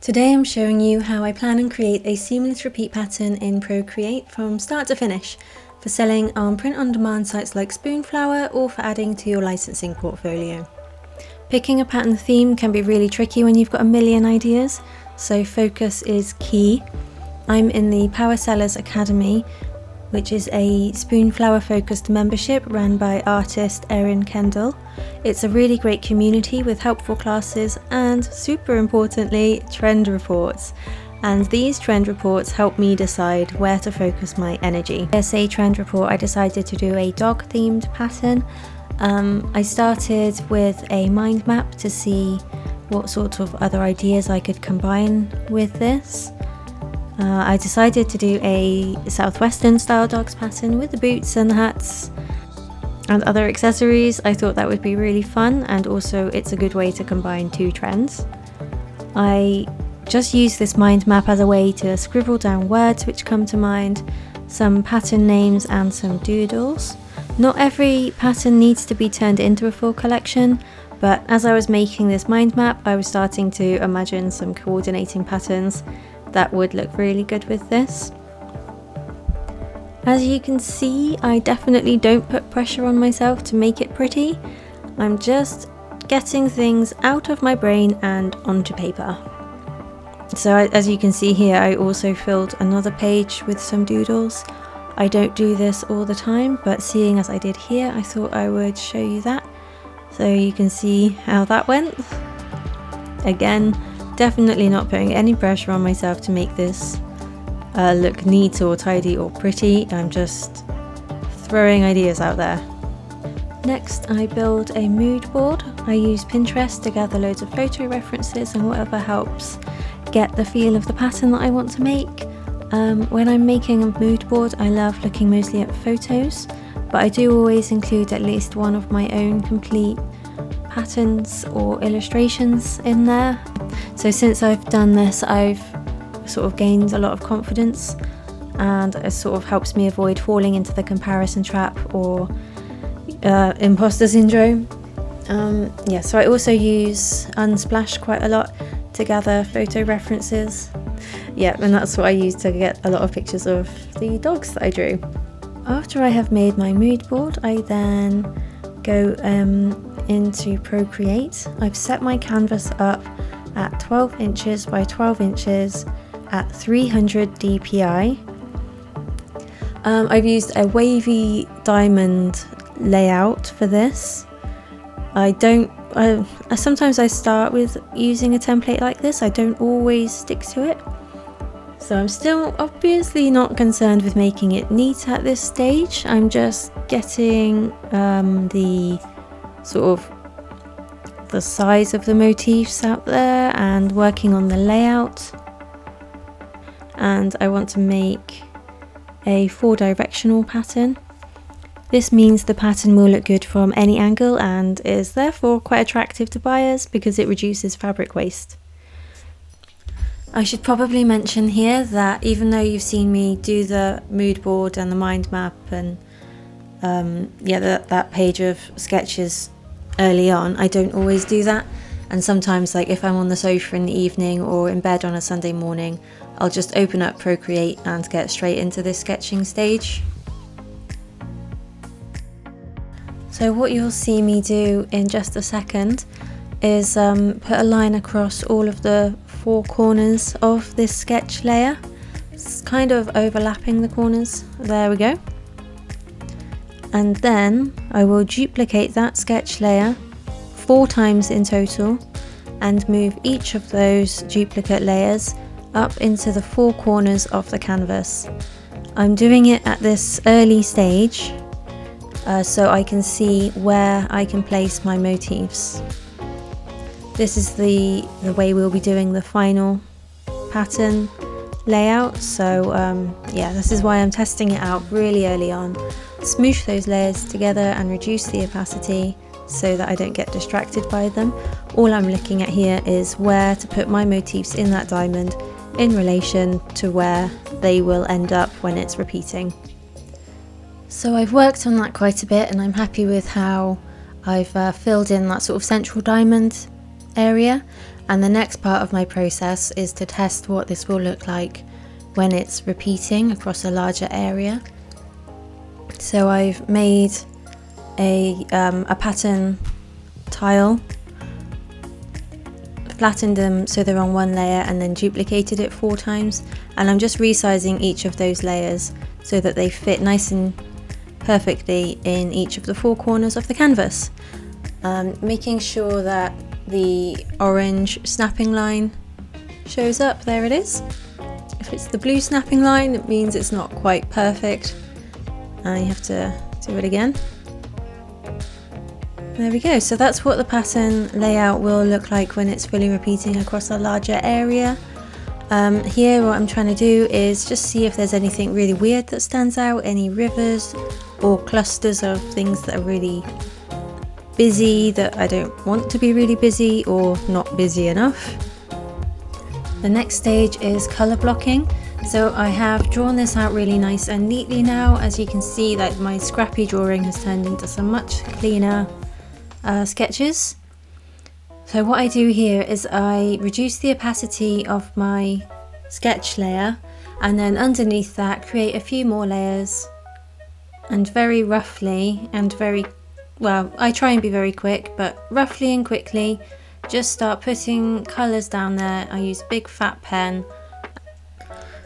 Today I'm showing you how I plan and create a seamless repeat pattern in Procreate from start to finish for selling on print-on-demand sites like Spoonflower or for adding to your licensing portfolio. Picking a pattern theme can be really tricky when you've got a million ideas, so focus is key. I'm in the Power Sellers Academy, which is a Spoonflower focused membership run by artist Erin Kendall. It's a really great community with helpful classes and, super importantly, trend reports. And these trend reports help me decide where to focus my energy. As a trend report, I decided to do a dog themed pattern. I started with a mind map to see what sorts of other ideas I could combine with this. I decided to do a southwestern style dogs pattern with the boots and the hats and other accessories. I thought that would be really fun, and also it's a good way to combine two trends. I just use this mind map as a way to scribble down words which come to mind, some pattern names and some doodles. Not every pattern needs to be turned into a full collection, but as I was making this mind map, I was starting to imagine some coordinating patterns that would look really good with this. As you can see, I definitely don't put pressure on myself to make it pretty. I'm just getting things out of my brain and onto paper. So as you can see here, I also filled another page with some doodles. I don't do this all the time, but seeing as I did here, I thought I would show you that, so you can see how that went. Again, definitely not putting any pressure on myself to make this look neat or tidy or pretty. I'm just throwing ideas out there. Next, I build a mood board. I use Pinterest to gather loads of photo references and whatever helps get the feel of the pattern that I want to make. When I'm making a mood board, I love looking mostly at photos, but I do always include at least one of my own complete patterns or illustrations in there. So since I've done this, I've sort of gained a lot of confidence, and it sort of helps me avoid falling into the comparison trap or imposter syndrome. So I also use Unsplash quite a lot to gather photo references. And that's what I use to get a lot of pictures of the dogs that I drew. After I have made my mood board, I then go into Procreate. I've set my canvas up at 12 inches by 12 inches at 300 dpi. I've used a wavy diamond layout for this. Sometimes I start with using a template like this. I don't always stick to it. So I'm still obviously not concerned with making it neat at this stage. I'm just getting the sort of the size of the motifs out there and working on the layout. And I want to make a 4-directional pattern. This means the pattern will look good from any angle and is therefore quite attractive to buyers because it reduces fabric waste. I should probably mention here that even though you've seen me do the mood board and the mind map and that page of sketches early on, I don't always do that. And sometimes, like if I'm on the sofa in the evening or in bed on a Sunday morning, I'll just open up Procreate and get straight into this sketching stage. So what you'll see me do in just a second is put a line across all of the 4 corners of this sketch layer. It's kind of overlapping the corners. There we go. And then I will duplicate that sketch layer 4 times in total and move each of those duplicate layers up into the 4 corners of the canvas. I'm doing it at this early stage so I can see where I can place my motifs. This is the way we'll be doing the final pattern layout. So this is why I'm testing it out really early on. Smoosh those layers together and reduce the opacity so that I don't get distracted by them. All I'm looking at here is where to put my motifs in that diamond in relation to where they will end up when it's repeating. So I've worked on that quite a bit and I'm happy with how I've filled in that sort of central diamond area. And the next part of my process is to test what this will look like when it's repeating across a larger area. So I've made a pattern tile, flattened them so they're on one layer, and then duplicated it 4 times, and I'm just resizing each of those layers so that they fit nice and perfectly in each of the 4 corners of the canvas. Making sure that the orange snapping line shows up. There it is. If it's the blue snapping line, it means it's not quite perfect, and you have to do it again. There we go. So that's what the pattern layout will look like when it's fully repeating across a larger area. Here what I'm trying to do is just see if there's anything really weird that stands out, any rivers or clusters of things that are really busy that I don't want to be really busy or not busy enough. The next stage is color blocking. So I have drawn this out really nice and neatly now. As you can see, that my scrappy drawing has turned into some much cleaner sketches. So what I do here is I reduce the opacity of my sketch layer, and then underneath that create a few more layers, and very roughly and I try and be very quick, but roughly and quickly just start putting colours down there. I use a big fat pen.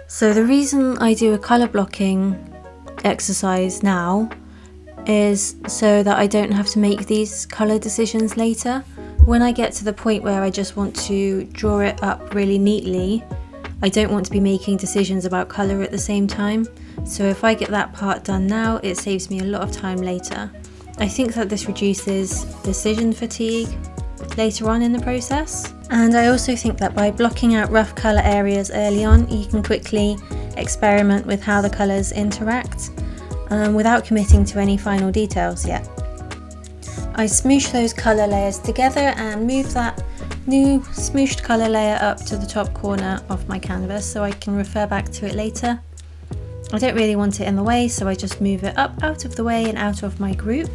So the reason I do a colour blocking exercise now is so that I don't have to make these colour decisions later. When I get to the point where I just want to draw it up really neatly, I don't want to be making decisions about colour at the same time. So if I get that part done now, it saves me a lot of time later. I think that this reduces decision fatigue later on in the process. And I also think that by blocking out rough colour areas early on, you can quickly experiment with how the colours interact without committing to any final details yet. I smoosh those colour layers together and move that new smooshed colour layer up to the top corner of my canvas so I can refer back to it later. I don't really want it in the way, so I just move it up out of the way and out of my group,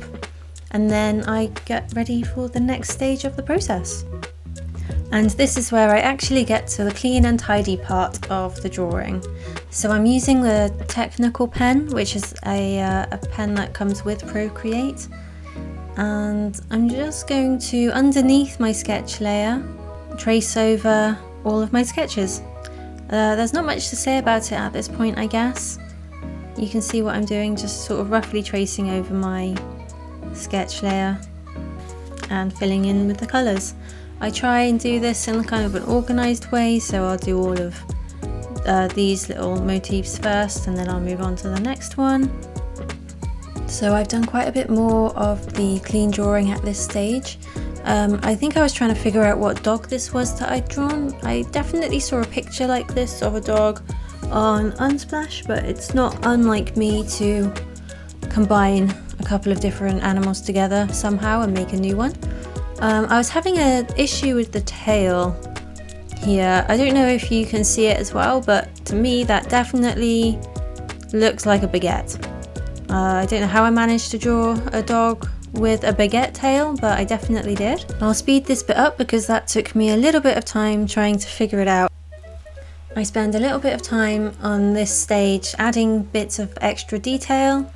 and then I get ready for the next stage of the process. And this is where I actually get to the clean and tidy part of the drawing. So I'm using the technical pen, which is a pen that comes with Procreate, and I'm just going to, underneath my sketch layer, trace over all of my sketches. There's not much to say about it at this point, I guess. You can see what I'm doing, just sort of roughly tracing over my sketch layer and filling in with the colours. I try and do this in kind of an organised way, so I'll do all of these little motifs first, and then I'll move on to the next one. So I've done quite a bit more of the clean drawing at this stage. I think I was trying to figure out what dog this was that I'd drawn. I definitely saw a picture like this of a dog on Unsplash, but it's not unlike me to combine a couple of different animals together somehow and make a new one. I was having an issue with the tail here. I don't know if you can see it as well, but to me that definitely looks like a baguette. I don't know how I managed to draw a dog with a baguette tail, but I definitely did. I'll speed this bit up because that took me a little bit of time trying to figure it out. I spend a little bit of time on this stage adding bits of extra detail.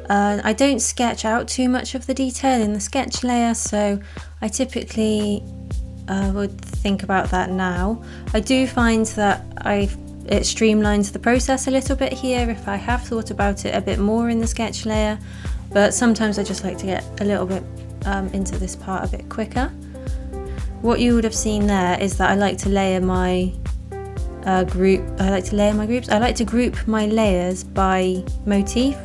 I don't sketch out too much of the detail in the sketch layer, so I typically would think about that now. I do find that it streamlines the process a little bit here if I have thought about it a bit more in the sketch layer, but sometimes I just like to get a little bit into this part a bit quicker. What you would have seen there is that I like to layer my groups. I like to group my layers by motif,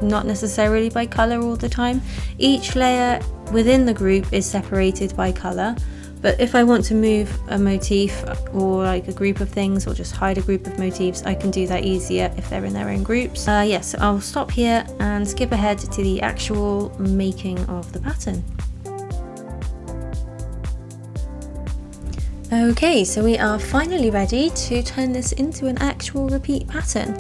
not necessarily by colour all the time. Each layer within the group is separated by colour, but if I want to move a motif or like a group of things or just hide a group of motifs, I can do that easier if they're in their own groups. Yes, I'll stop here and skip ahead to the actual making of the pattern. Okay, so we are finally ready to turn this into an actual repeat pattern.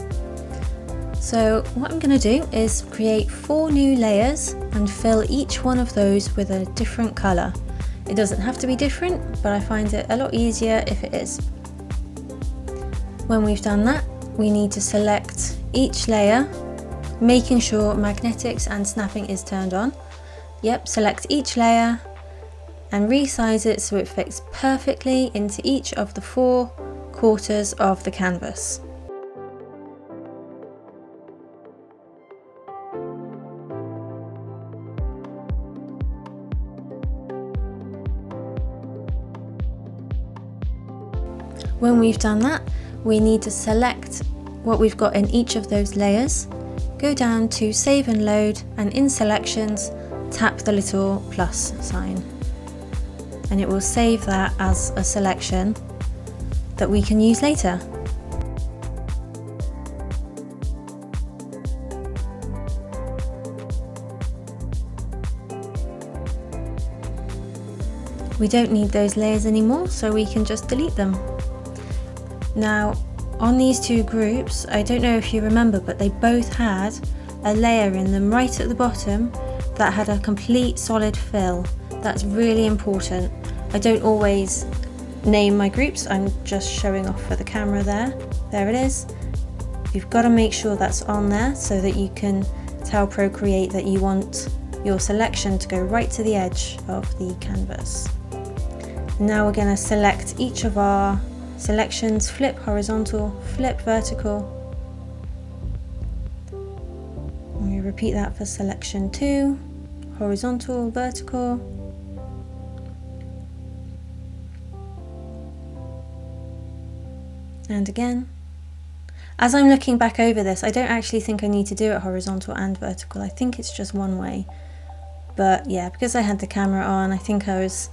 So what I'm going to do is create 4 new layers and fill each one of those with a different colour. It doesn't have to be different, but I find it a lot easier if it is. When we've done that, we need to select each layer, making sure magnetics and snapping is turned on. Yep, select each layer and resize it so it fits perfectly into each of the 4 quarters of the canvas. When we've done that, we need to select what we've got in each of those layers, go down to Save and Load, and in Selections, tap the little plus sign. And it will save that as a selection that we can use later. We don't need those layers anymore, so we can just delete them. Now, on these 2 groups, I don't know if you remember, but they both had a layer in them right at the bottom that had a complete solid fill. That's really important. I don't always name my groups, I'm just showing off for the camera there. There it is. You've got to make sure that's on there so that you can tell Procreate that you want your selection to go right to the edge of the canvas. Now we're going to select each of our selections, flip horizontal, flip vertical. And we repeat that for selection 2, horizontal, vertical. And again. As I'm looking back over this, I don't actually think I need to do it horizontal and vertical. I think it's just one way. But yeah, because I had the camera on, I think I was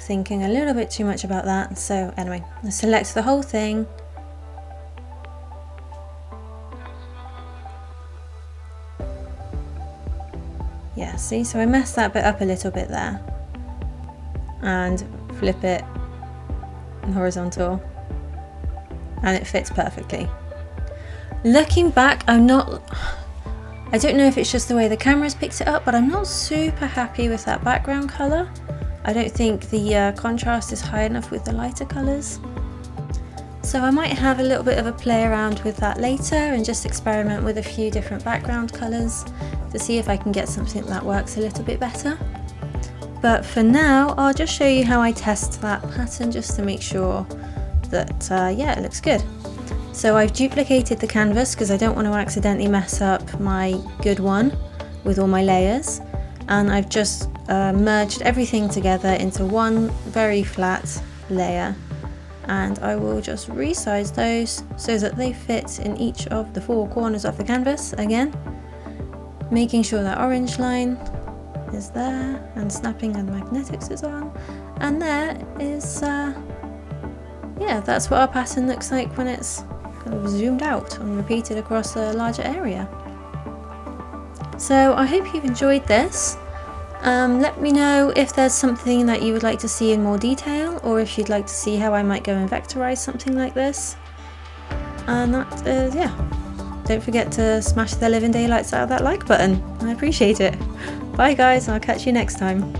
thinking a little bit too much about that. So anyway, I select the whole thing. Yeah, see, so I messed that bit up a little bit there. And flip it horizontal. And it fits perfectly. Looking back, I don't know if it's just the way the camera's picked it up, but I'm not super happy with that background colour. I don't think the contrast is high enough with the lighter colours. So I might have a little bit of a play around with that later and just experiment with a few different background colours to see if I can get something that works a little bit better. But for now, I'll just show you how I test that pattern just to make sure that, yeah, it looks good. So I've duplicated the canvas because I don't want to accidentally mess up my good one with all my layers. And I've just merged everything together into one very flat layer. And I will just resize those so that they fit in each of the 4 corners of the canvas again. Making sure that orange line is there and snapping and magnetics is on. And there is, yeah, that's what our pattern looks like when it's kind of zoomed out and repeated across a larger area. So I hope you've enjoyed this. Let me know if there's something that you would like to see in more detail, or if you'd like to see how I might go and vectorize something like this. And that is, yeah. Don't forget to smash the living daylights out of that like button. I appreciate it. Bye guys, I'll catch you next time.